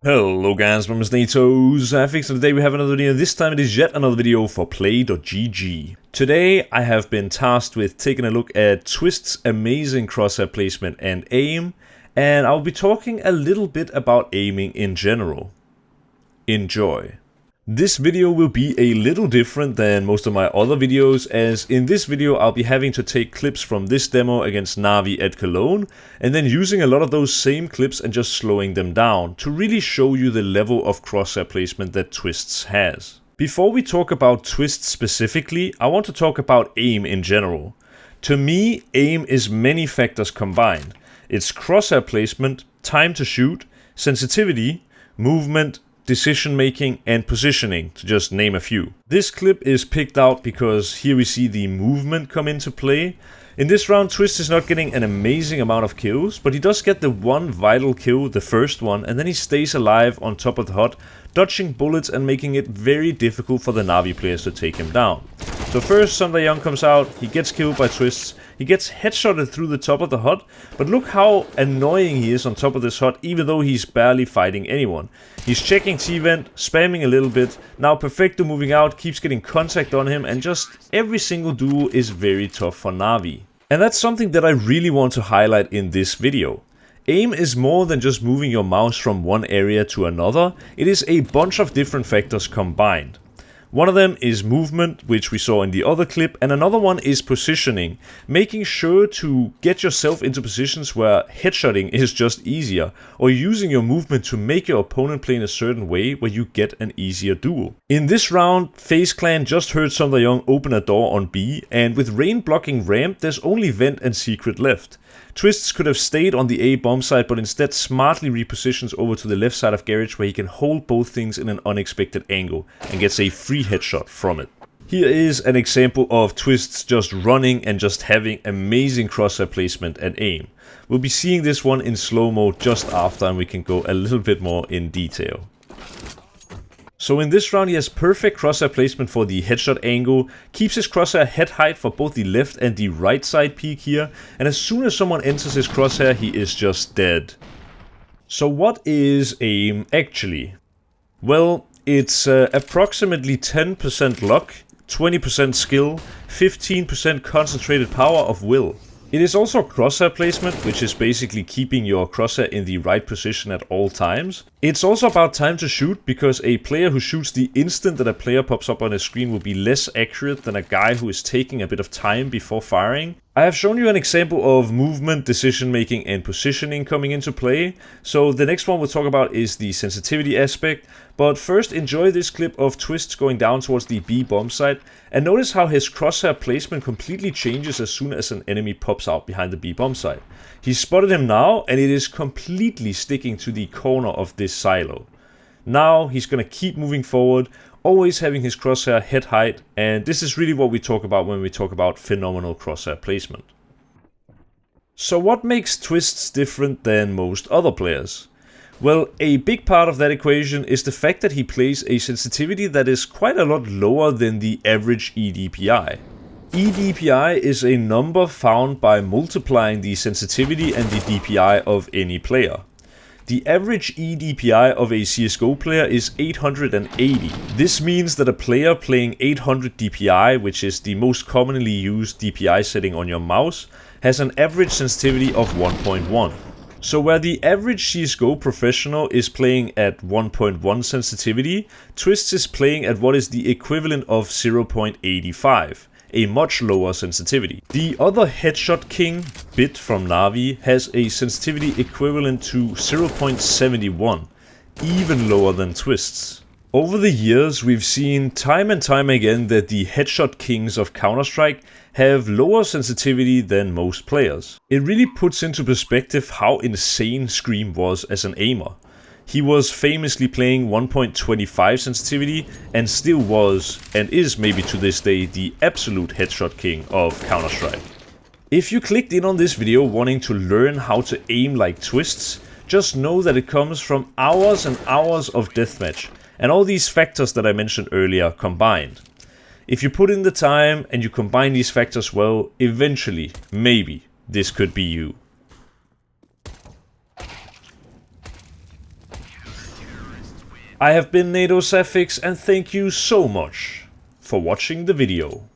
Hello guys, my name is NaToSaphiX and today we have another video. This time it is yet another video for Play.gg. Today I have been tasked with taking a look at Twistzz' amazing crosshair placement and aim, and I'll be talking a little bit about aiming in general. Enjoy. This video will be a little different than most of my other videos, as in this video I'll be having to take clips from this demo against Navi at Cologne and then using a lot of those same clips and just slowing them down to really show you the level of crosshair placement that Twistzz has. Before we talk about Twistzz specifically, I want to talk about aim in general. To me, aim is many factors combined. It's crosshair placement, time to shoot, sensitivity, movement, decision making and positioning, to just name a few. This clip is picked out because here we see the movement come into play. In this round, Twistzz is not getting an amazing amount of kills, but he does get the one vital kill, the first one, and then he stays alive on top of the hut, dodging bullets and making it very difficult for the Navi players to take him down. So first, Young comes out, he gets killed by Twistzz, he gets headshotted through the top of the hut, but look how annoying he is on top of this hut, even though he's barely fighting anyone. He's checking T-Vent, spamming a little bit, now Perfecto moving out, keeps getting contact on him, and just every single duel is very tough for Navi. And that's something that I really want to highlight in this video. Aim is more than just moving your mouse from one area to another, it is a bunch of different factors combined. One of them is movement, which we saw in the other clip, and another one is positioning, making sure to get yourself into positions where headshotting is just easier, or using your movement to make your opponent play in a certain way where you get an easier duel. In this round, FaZe Clan just heard Young open a door on B, and with rain blocking ramp, there's only vent and secret left. Twistzz could have stayed on the A bomb site, but instead smartly repositions over to the left side of garage where he can hold both things in an unexpected angle and gets a free headshot from it. Here is an example of Twistzz just running and just having amazing crosshair placement and aim. We'll be seeing this one in slow-mo just after, and we can go a little bit more in detail. So in this round he has perfect crosshair placement for the headshot angle, keeps his crosshair head height for both the left and the right side peak here, and as soon as someone enters his crosshair he is just dead. So what is aim actually? Well, it's approximately 10% luck, 20% skill, 15% concentrated power of will. It is also crosshair placement, which is basically keeping your crosshair in the right position at all times. It's also about time to shoot, because a player who shoots the instant that a player pops up on his screen will be less accurate than a guy who is taking a bit of time before firing. I have shown you an example of movement, decision making and positioning coming into play, so the next one we'll talk about is the sensitivity aspect. But first, enjoy this clip of Twistzz going down towards the B bomb site, and notice how his crosshair placement completely changes as soon as an enemy pops out behind the B bomb site. He spotted him now, and it is completely sticking to the corner of this silo. Now he's gonna keep moving forward, always having his crosshair head height, and this is really what we talk about when we talk about phenomenal crosshair placement. So what makes Twistzz different than most other players? Well, a big part of that equation is the fact that he plays a sensitivity that is quite a lot lower than the average EDPI. EDPI is a number found by multiplying the sensitivity and the DPI of any player. The average EDPI of a CSGO player is 880. This means that a player playing 800 DPI, which is the most commonly used DPI setting on your mouse, has an average sensitivity of 1.1. So where the average CSGO professional is playing at 1.1 sensitivity, Twistzz is playing at what is the equivalent of 0.85. A much lower sensitivity. The other headshot king, Bit from Navi, has a sensitivity equivalent to 0.71, even lower than Twistzz. Over the years, we've seen time and time again that the headshot kings of Counter-Strike have lower sensitivity than most players. It really puts into perspective how insane Scream was as an aimer. He was famously playing 1.25 sensitivity and still was, and is maybe to this day, the absolute headshot king of Counter-Strike. If you clicked in on this video wanting to learn how to aim like Twistzz, just know that it comes from hours and hours of deathmatch, and all these factors that I mentioned earlier combined. If you put in the time and you combine these factors well, eventually, maybe, this could be you. I have been NaToSaphiX and thank you so much for watching the video.